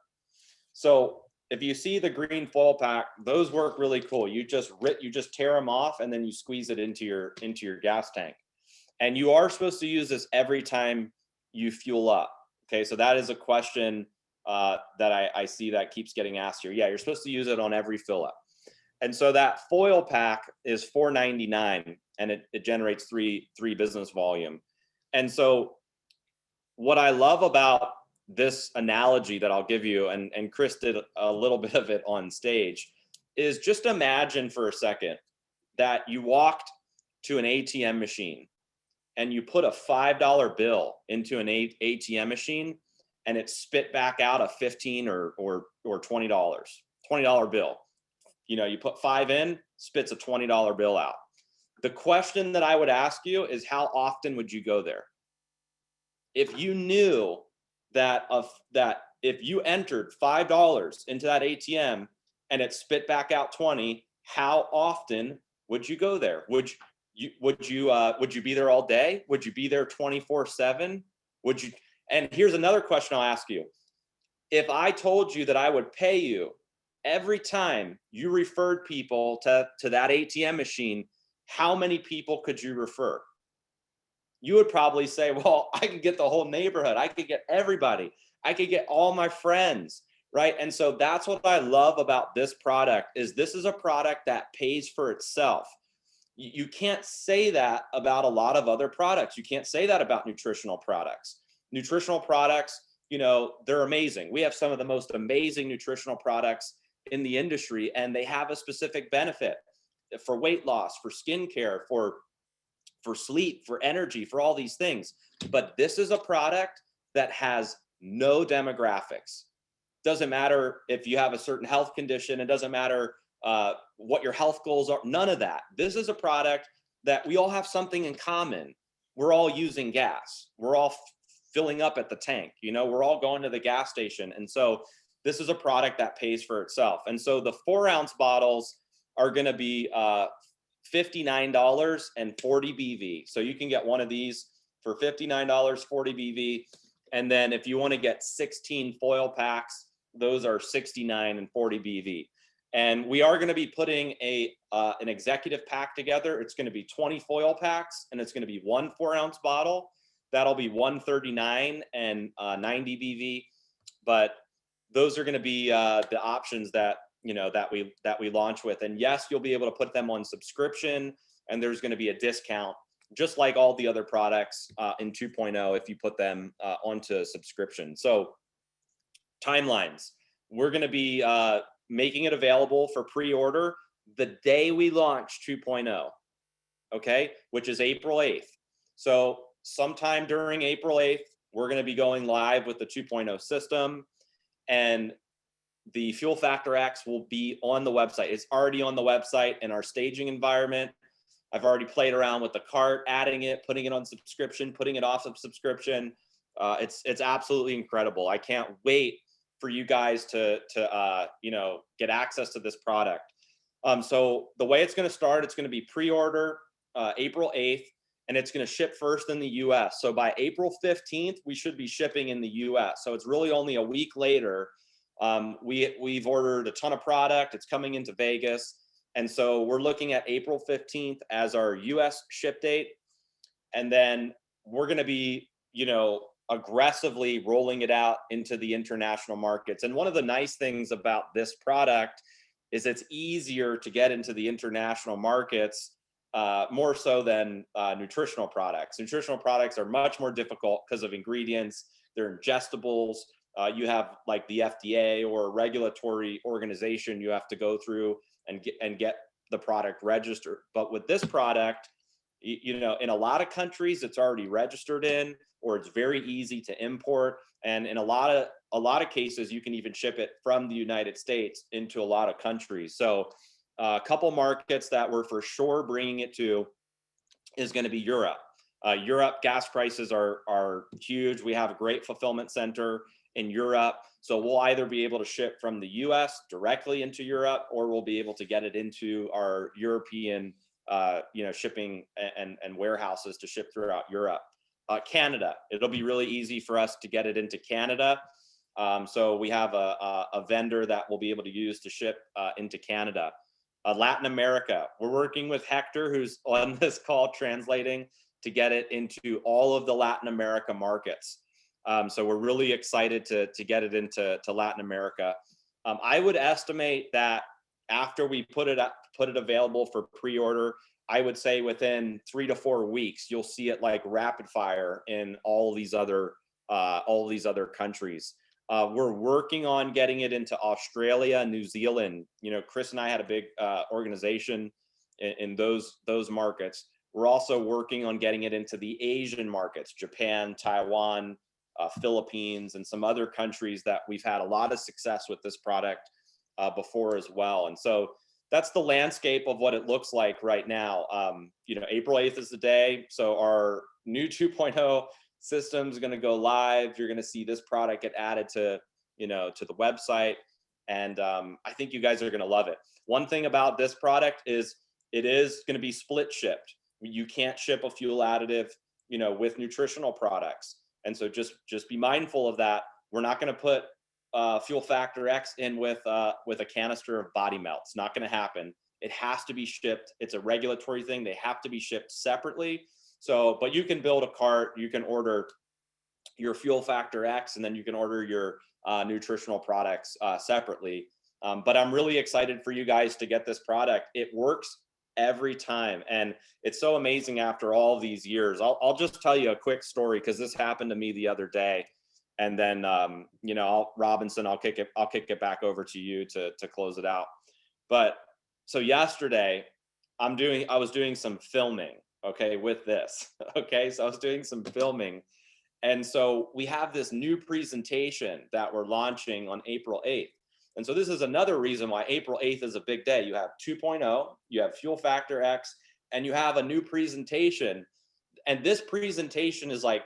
So if you see the green foil pack, those work really cool. You just tear them off, and then you squeeze it into your gas tank. And you are supposed to use this every time you fuel up. Okay, so that is a question that I see that keeps getting asked here. Yeah, you're supposed to use it on every fill up. And so that foil pack is $4.99, and it generates three business volume. And so what I love about this analogy that I'll give you, and Chris did a little bit of it on stage, is just imagine for a second that you walked to an ATM machine and you put a $5 bill into an ATM machine, and it spit back out a $15 or $20 bill. You know, you put 5 in, spits a $20 bill out. The question that I would ask you is, how often would you go there? If you knew that if you entered $5 into that ATM and it spit back out 20, how often would you go there? Would you be there all day? Would you be there 24/7? Would you? And here's another question I'll ask you. If I told you that I would pay you every time you referred people to that ATM machine, how many people could you refer? You would probably say, well, I could get the whole neighborhood. I could get everybody. I could get all my friends, right? And so that's what I love about this product, is this is a product that pays for itself. You can't say that about a lot of other products. You can't say that about nutritional products. Nutritional products, you know, they're amazing. We have some of the most amazing nutritional products in the industry, and they have a specific benefit for weight loss, for skincare, for sleep, for energy, for all these things. But this is a product that has no demographics. Doesn't matter if you have a certain health condition. It doesn't matter what your health goals are. None of that. This is a product that we all have something in common. We're all using gas. We're all filling up at the tank. You know, we're all going to the gas station. And so this is a product that pays for itself. And so the 4-ounce bottles are going to be $59 and 40 BV. So you can get one of these for $59, 40 BV. And then if you want to get 16 foil packs, those are $69 and 40 BV. And we are going to be putting an executive pack together. It's going to be 20 foil packs, and it's going to be one 4-ounce bottle. That'll be $139 and 90 BV. But those are going to be the options that we launch with. And yes, you'll be able to put them on subscription, and there's going to be a discount, just like all the other products in 2.0 if you put them onto subscription. So timelines, we're going to be making it available for pre-order the day we launch 2.0, okay, which is April 8th. So sometime during April 8th, we're going to be going live with the 2.0 system, and the Fuel Factor X will be on the website. It's already on the website in our staging environment. I've already played around with the cart, adding it, putting it on subscription, putting it off of subscription. It's absolutely incredible. I can't wait for you guys to get access to this product. So the way it's going to start, it's going to be pre-order April 8th, and it's going to ship first in the US. So by April 15th, we should be shipping in the US. So it's really only a week later. We've ordered a ton of product. It's coming into Vegas. And so we're looking at April 15th as our US ship date. And then we're going to be, aggressively rolling it out into the international markets. And one of the nice things about this product is it's easier to get into the international markets, more so than nutritional products. Nutritional products are much more difficult because of ingredients. They're ingestibles. You have like the FDA or a regulatory organization you have to go through and get the product registered. But with this product, you know, in a lot of countries it's already registered in, or it's very easy to import. And in a lot of cases, you can even ship it from the United States into a lot of countries. So a couple markets that we're for sure bringing it to is going to be Europe. Europe gas prices are huge. We have a great fulfillment center in Europe. So we'll either be able to ship from the US directly into Europe, or we'll be able to get it into our European shipping and warehouses to ship throughout Europe. Canada, it'll be really easy for us to get it into Canada. So we have a vendor that we'll be able to use to ship into Canada. Latin America, we're working with Hector, who's on this call translating, to get it into all of the Latin America markets. So we're really excited to get it into Latin America. I would estimate that after we put it available for pre-order, I would say within 3 to 4 weeks, you'll see it like rapid fire in all these other countries. We're working on getting it into Australia, New Zealand. You know, Chris and I had a big organization in those markets. We're also working on getting it into the Asian markets, Japan, Taiwan, Philippines, and some other countries that we've had a lot of success with this product before as well. And so that's the landscape of what it looks like right now. April 8th is the day. So our new 2.0 system is going to go live. You're going to see this product get added to the website. And I think you guys are going to love it. One thing about this product is it is going to be split shipped. You can't ship a fuel additive, with nutritional products. And so just be mindful of that. We're not going to put Fuel Factor X in with a canister of body melt. It's not going to happen. It has to be shipped. It's a regulatory thing. They have to be shipped separately. So, but you can build a cart. You can order your Fuel Factor X, and then you can order your nutritional products separately. But I'm really excited for you guys to get this product. It works every time, and it's so amazing after all these years. I'll just tell you a quick story, because this happened to me the other day. And then, Robinson, I'll kick it back over to you to close it out. But so yesterday, I was doing some filming, okay, with this. Okay, so I was doing some filming, and so we have this new presentation that we're launching on April 8th. And so this is another reason why April 8th is a big day. You have 2.0, you have Fuel Factor X, and you have a new presentation. And this presentation is like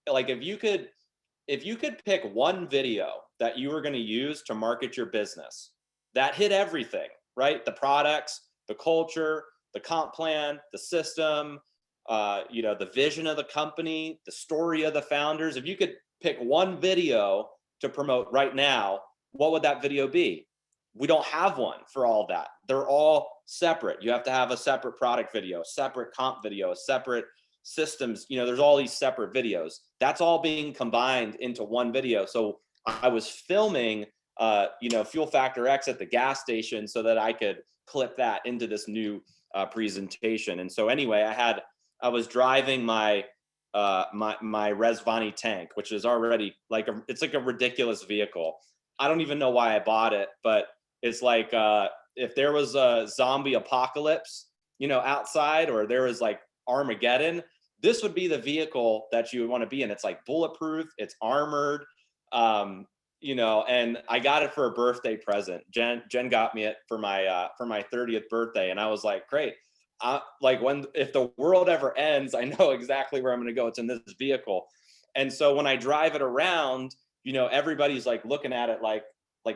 if you could pick one video that you were going to use to market your business that hit everything, right? The products, the culture, the comp plan, the system, the vision of the company, the story of the founders. If you could pick one video to promote right now, what would that video be? We don't have one for all of that. They're all separate. You have to have a separate product video, separate comp video, separate systems. There's all these separate videos. That's all being combined into one video. So I was filming, Fuel Factor X at the gas station so that I could clip that into this new presentation. And so anyway, I was driving my Resvani tank, which is already it's like a ridiculous vehicle. I don't even know why I bought it, but it's like if there was a zombie apocalypse, outside, or there was like Armageddon, this would be the vehicle that you would want to be in. It's like bulletproof, it's armored, and I got it for a birthday present. Jen got me it for my 30th birthday, and I was like, great. If the world ever ends, I know exactly where I'm going to go. It's in this vehicle. And so when I drive it around, everybody's like looking at it like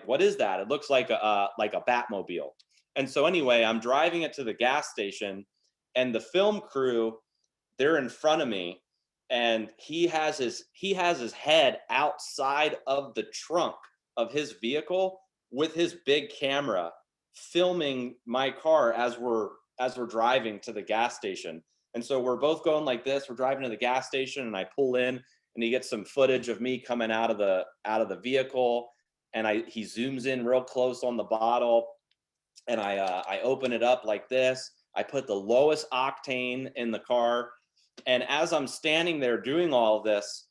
what is that? It looks like a Batmobile. And so anyway, I'm driving it to the gas station, and the film crew, they're in front of me, and he has his head outside of the trunk of his vehicle with his big camera filming my car as we're driving to the gas station. And so we're both going like this. We're driving to the gas station, and I pull in, and he gets some footage of me coming out of the vehicle, and he zooms in real close on the bottle, and I open it up like this. I put the lowest octane in the car, and as I'm standing there doing all of this,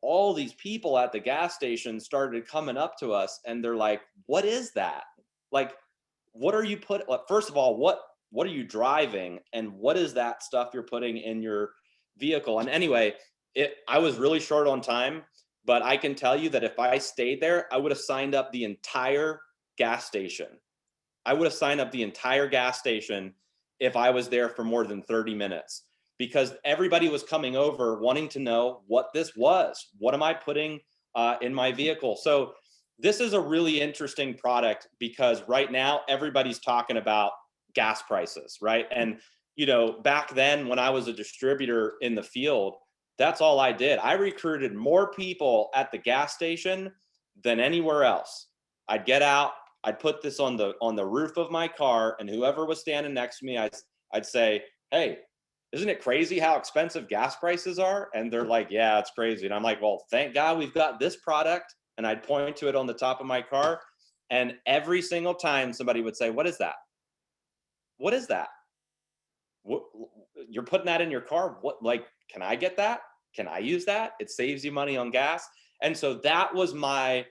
all these people at the gas station started coming up to us, and they're like, "What is that? Like, what are you putting? First of all, what are you driving, and what is that stuff you're putting in your vehicle?" And anyway, I was really short on time, but I can tell you that if I stayed there, I would have signed up the entire gas station. I would have signed up the entire gas station if I was there for more than 30 minutes, because everybody was coming over wanting to know what this was. What am I putting in my vehicle? So this is a really interesting product, because right now everybody's talking about gas prices, right? And back then when I was a distributor in the field, that's all I did. I recruited more people at the gas station than anywhere else. I'd get out, I'd put this on the roof of my car, and whoever was standing next to me, I'd say, "Hey, isn't it crazy how expensive gas prices are?" And they're like, "Yeah, it's crazy." And I'm like, "Well, thank God we've got this product." And I'd point to it on the top of my car. And every single time somebody would say, "What is that? What is that? What, you're putting that in your car? What, like, can I get that? Can I use that? It saves you money on gas." And so that was my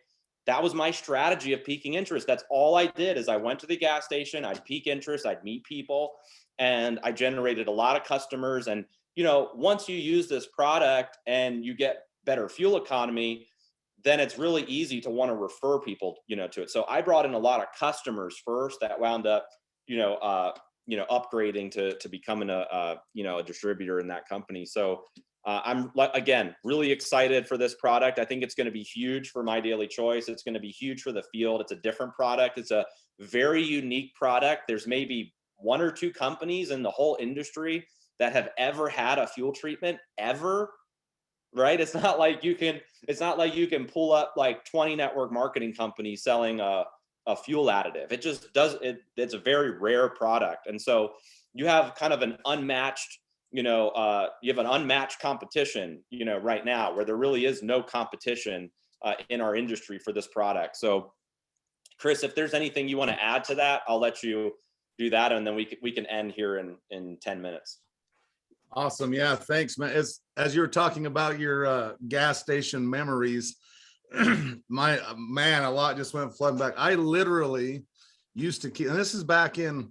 strategy of piquing interest. That's all I did, is I went to the gas station, I'd pique interest, I'd meet people, and I generated a lot of customers. And once you use this product and you get better fuel economy, then it's really easy to want to refer people to it. So I brought in a lot of customers first that wound up upgrading to becoming a distributor in that company. So I'm, again, really excited for this product. I think it's going to be huge for My Daily Choice. It's going to be huge for the field. It's a different product. It's a very unique product. There's maybe one or two companies in the whole industry that have ever had a fuel treatment ever, right? It's not like you can pull up like 20 network marketing companies selling a fuel additive. It just does it. It's a very rare product. And so you have kind of an unmatched, you have an unmatched competition, right now, where there really is no competition in our industry for this product. So Chris, if there's anything you want to add to that, I'll let you do that, and then we can end here in 10 minutes. Awesome. Yeah, thanks, man. As you were talking about your gas station memories, a lot just went flooding back. I literally used to keep, and this is back, and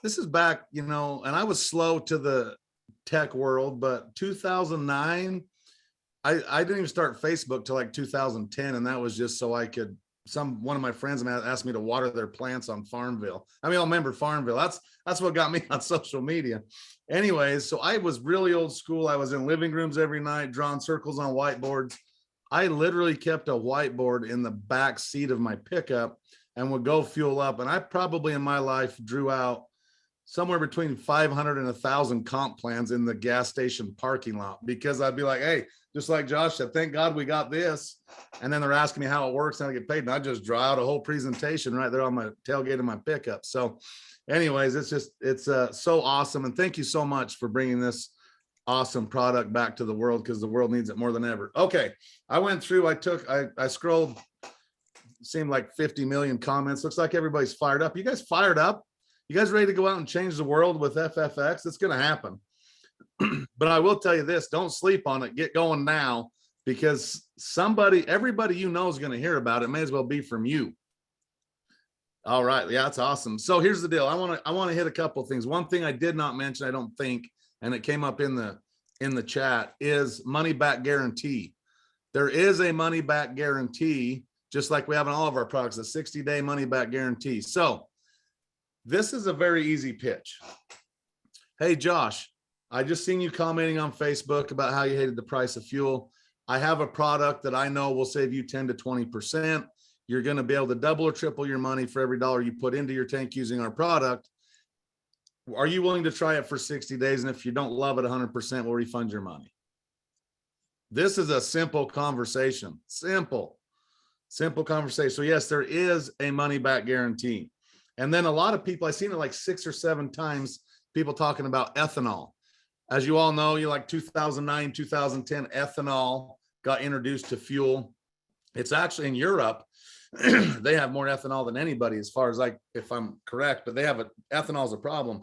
I was slow to the tech world, but 2009, I didn't even start Facebook till like 2010, and that was just so I could. One of my friends asked me to water their plants on Farmville. I mean, I'll remember Farmville. That's what got me on social media. Anyways, so I was really old school. I was in living rooms every night, drawing circles on whiteboards. I literally kept a whiteboard in the back seat of my pickup and would go fuel up. And I probably in my life drew out somewhere between 500 and 1,000 comp plans in the gas station parking lot, because I'd be like, "Hey," just like Josh said, "Thank God we got this." And then they're asking me how it works and how to get paid. And I just draw out a whole presentation right there on my tailgate of my pickup. So anyways, it's so awesome. And thank you so much for bringing this awesome product back to the world, because the world needs it more than ever. Okay. I went through, I scrolled, seemed like 50 million comments. Looks like everybody's fired up. You guys fired up? You guys ready to go out and change the world with FFX? It's going to happen. But I will tell you this, don't sleep on it. Get going now, because everybody is going to hear about it. May as well be from you. All right. Yeah, that's awesome. So here's the deal. I want to hit a couple of things. One thing I did not mention, I don't think, and it came up in the chat, is money back guarantee. There is a money back guarantee, just like we have in all of our products, a 60-day money back guarantee. So this is a very easy pitch. "Hey, Josh, I just seen you commenting on Facebook about how you hated the price of fuel. I have a product that I know will save you 10 to 20%. You're going to be able to double or triple your money for every dollar you put into your tank using our product. Are you willing to try it for 60 days? And if you don't love it 100%, we'll refund your money." This is a simple conversation. Simple conversation. So yes, there is a money back guarantee. And then a lot of people, I've seen it like 6 or 7 times, people talking about ethanol. As you all know, 2009, 2010 ethanol got introduced to fuel. It's actually in Europe, they have more ethanol than anybody, as far as like, if I'm correct, but they have ethanol is a problem.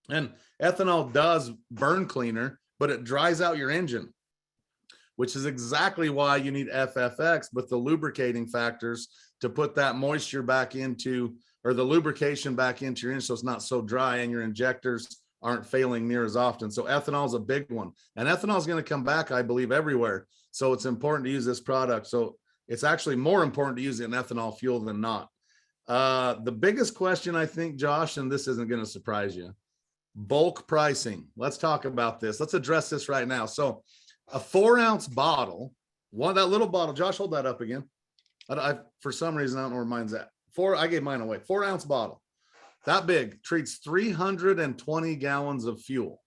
And ethanol does burn cleaner, but it dries out your engine, which is exactly why you need FFX with the lubricating factors to put that moisture back into, or the lubrication back into your engine, so it's not so dry and your injectors aren't failing near as often. So ethanol is a big one, and ethanol is going to come back, I believe, everywhere. So it's important to use this product. So it's actually more important to use it in ethanol fuel than not. The biggest question, I think, Josh, and this isn't going to surprise you, bulk pricing. Let's talk about this. Let's address this right now. So a 4-ounce bottle, that little bottle, Josh, hold that up again. For some reason, I don't know where mine's at. I gave mine away. 4-ounce bottle, that big, treats 320 gallons of fuel.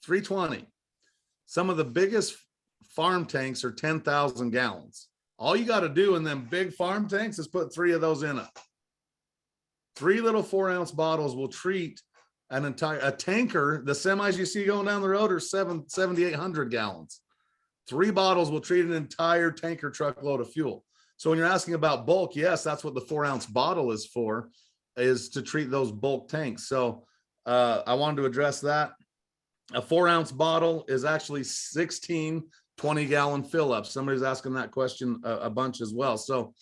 320. Some of the biggest farm tanks are 10,000 gallons. All you got to do in them big farm tanks is put 3 of those in it. 3 little 4-ounce bottles will treat a tanker. The semis you see going down the road are 7,800 gallons. 3 bottles will treat an entire tanker truckload of fuel. So when you're asking about bulk, yes, that's what the 4-ounce bottle is for, is to treat those bulk tanks. So I wanted to address that. A 4-ounce bottle is actually 16 20-gallon fill-ups. Somebody's asking that question a bunch as well. So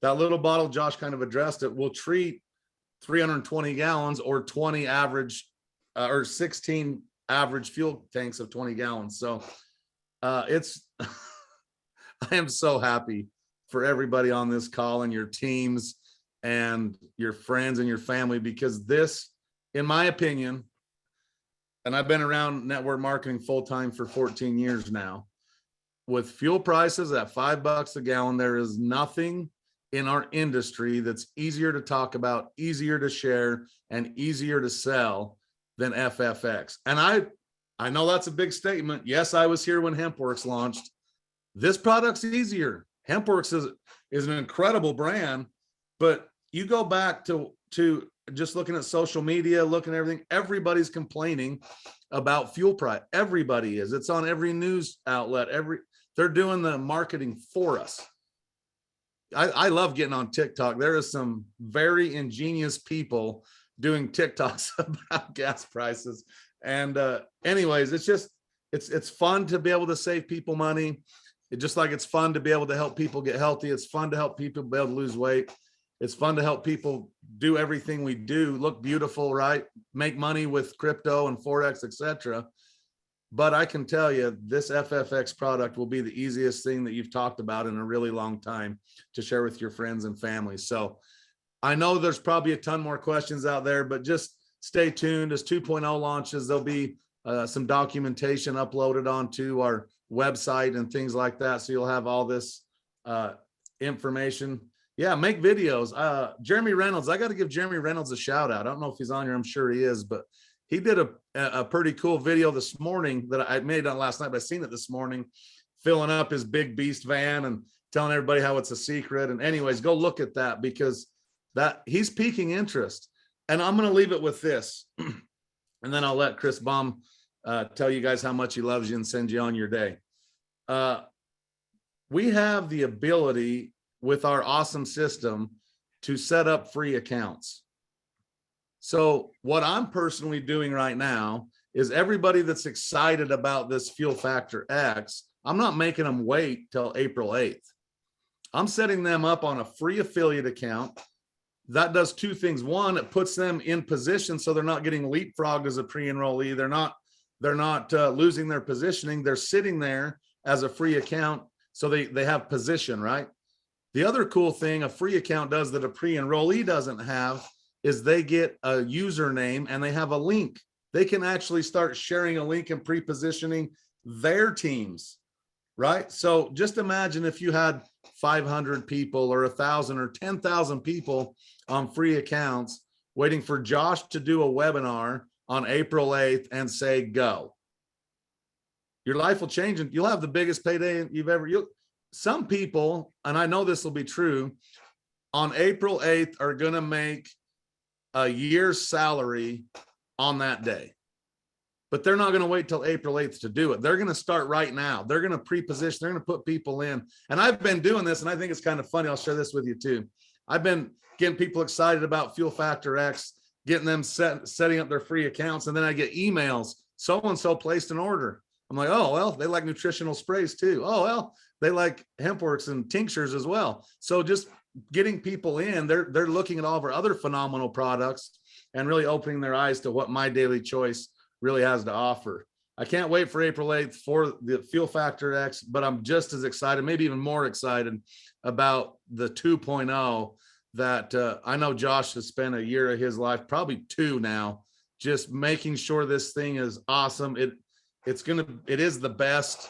that little bottle, Josh kind of addressed it, will treat 320 gallons or 20 average, or 16 average fuel tanks of 20 gallons. So it's, I am so happy for everybody on this call and your teams and your friends and your family, because this, in my opinion, and I've been around network marketing full-time for 14 years now, with fuel prices at $5 a gallon, there is nothing in our industry that's easier to talk about, easier to share, and easier to sell than FFX. And I know that's a big statement. Yes, I was here when HempWorks launched. This product's easier. HempWorks is an incredible brand, but you go back to just looking at social media, looking at everything, everybody's complaining about fuel price. Everybody is. It's on every news outlet. They're doing the marketing for us. I love getting on TikTok. There are some very ingenious people doing TikToks about gas prices. And anyways, it's fun to be able to save people money. Just like it's fun to be able to help people get healthy. It's fun to help people be able to lose weight. It's fun to help people do everything we do, look beautiful, right? Make money with crypto and Forex, etc. But I can tell you, this FFX product will be the easiest thing that you've talked about in a really long time to share with your friends and family. So I know there's probably a ton more questions out there, but just stay tuned. As 2.0 launches, there'll be some documentation uploaded onto our website and things like that. So you'll have all this information. Yeah, make videos. Jeremy Reynolds, I got to give Jeremy Reynolds a shout out. I don't know if he's on here. I'm sure he is, but he did a pretty cool video this morning that I made on last night, but I seen it this morning, filling up his big beast van and telling everybody how it's a secret. And anyways, go look at that, because he's piquing interest. And I'm going to leave it with this, and then I'll let Chris Baum tell you guys how much he loves you and send you on your day. We have the ability with our awesome system to set up free accounts. So what I'm personally doing right now is everybody that's excited about this Fuel Factor X, I'm not making them wait till April 8th. I'm setting them up on a free affiliate account. That does 2 things. One, it puts them in position so they're not getting leapfrogged as a pre-enrollee. They're not losing their positioning. They're sitting there as a free account, so they have position, right? The other cool thing a free account does that a pre-enrollee doesn't have is they get a username and they have a link. They can actually start sharing a link and pre-positioning their teams, right? So just imagine if you had 500 people or 1,000 or 10,000 people on free accounts waiting for Josh to do a webinar on April 8th and say, go. Your life will change and you'll have the biggest payday you've ever, some people, and I know this will be true, on April 8th are going to make a year's salary on that day. but they're not going to wait till April 8th to do it. They're going to start right now. They're going to pre-position. They're going to put people in. And I've been doing this, and I think it's kind of funny. I'll share this with you too. I've been getting people excited about Fuel Factor X, getting them setting up their free accounts. And then I get emails, so-and-so placed an order. I'm like, oh, well, they like nutritional sprays too. Oh, well, they like HempWorks and tinctures as well. So just getting people in, they're looking at all of our other phenomenal products and really opening their eyes to what My Daily Choice really has to offer. I can't wait for April 8th for the Fuel Factor X, but I'm just as excited, maybe even more excited about the 2.0 that I know Josh has spent a year of his life, probably 2 now, just making sure this thing is awesome. It is the best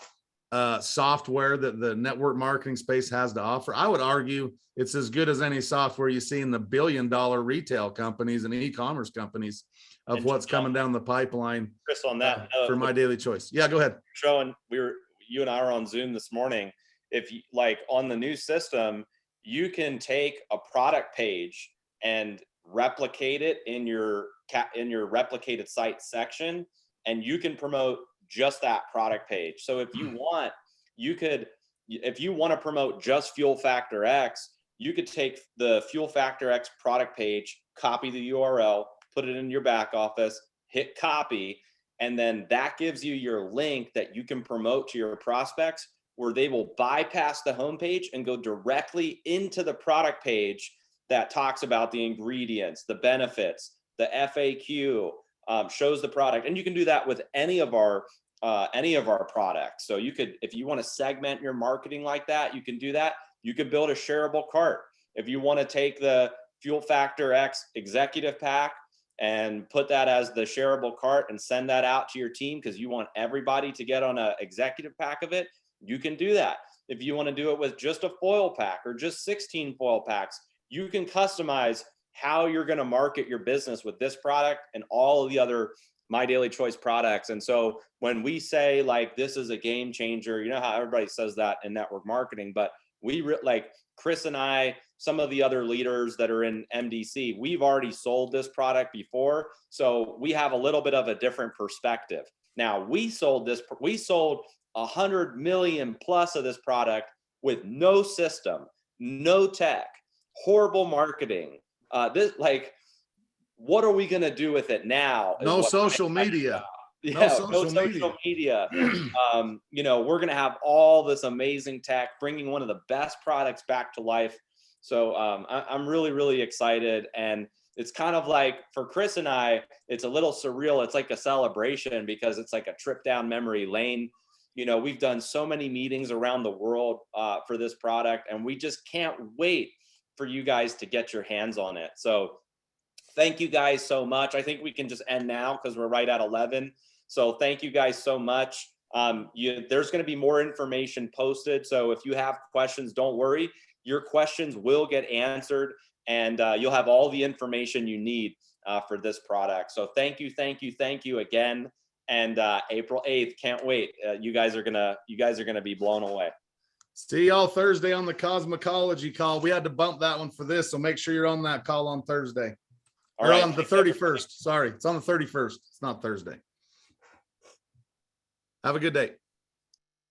software that the network marketing space has to offer. I would argue it's as good as any software you see in the billion-dollar retail companies and e-commerce companies of And what's coming down the pipeline. Chris, on that For My Daily Choice. Yeah, go ahead. Showing you and I were on Zoom this morning. If you like on the new system, you can take a product page and replicate it in your replicated site section, and you can promote just that product page. So if you want, if you want to promote just Fuel Factor X, you could take the Fuel Factor X product page, copy the URL, put it in your back office, hit copy, and then that gives you your link that you can promote to your prospects, where they will bypass the homepage and go directly into the product page that talks about the ingredients, the benefits, the FAQ, shows the product. And you can do that with any of our products. So you could, if you want to segment your marketing like that, you can do that. You could build a shareable cart. If you want to take the Fuel Factor X executive pack and put that as the shareable cart and send that out to your team because you want everybody to get on an executive pack of it, you can do that. If you want to do it with just a foil pack or just 16 foil packs, you can customize how you're going to market your business with this product and all of the other My Daily Choice products. And so when we say like this is a game changer, you know how everybody says that in network marketing, but like Chris and I, some of the other leaders that are in MDC, we've already sold this product before. So we have a little bit of a different perspective. Now we sold 100 million plus of this product with no system, no tech, horrible marketing. What are we going to do with it now? No social media. Yeah, no social media. We're going to have all this amazing tech, bringing one of the best products back to life. So I'm really, really excited. And it's kind of like for Chris and I, it's a little surreal. It's like a celebration because it's like a trip down memory lane. We've done so many meetings around the world for this product, and we just can't wait for you guys to get your hands on it. So thank you guys so much. I think we can just end now because we're right at 11. So thank you guys so much. There's going to be more information posted. So if you have questions, don't worry. Your questions will get answered, and you'll have all the information you need for this product. So thank you again. And April 8th, can't wait. You guys are gonna be blown away. See y'all Thursday on the cosmecology call. We had to bump that one for this, so make sure you're on that call on Thursday. All right, on the 31st. Sorry, it's on the 31st. It's not Thursday. Have a good day.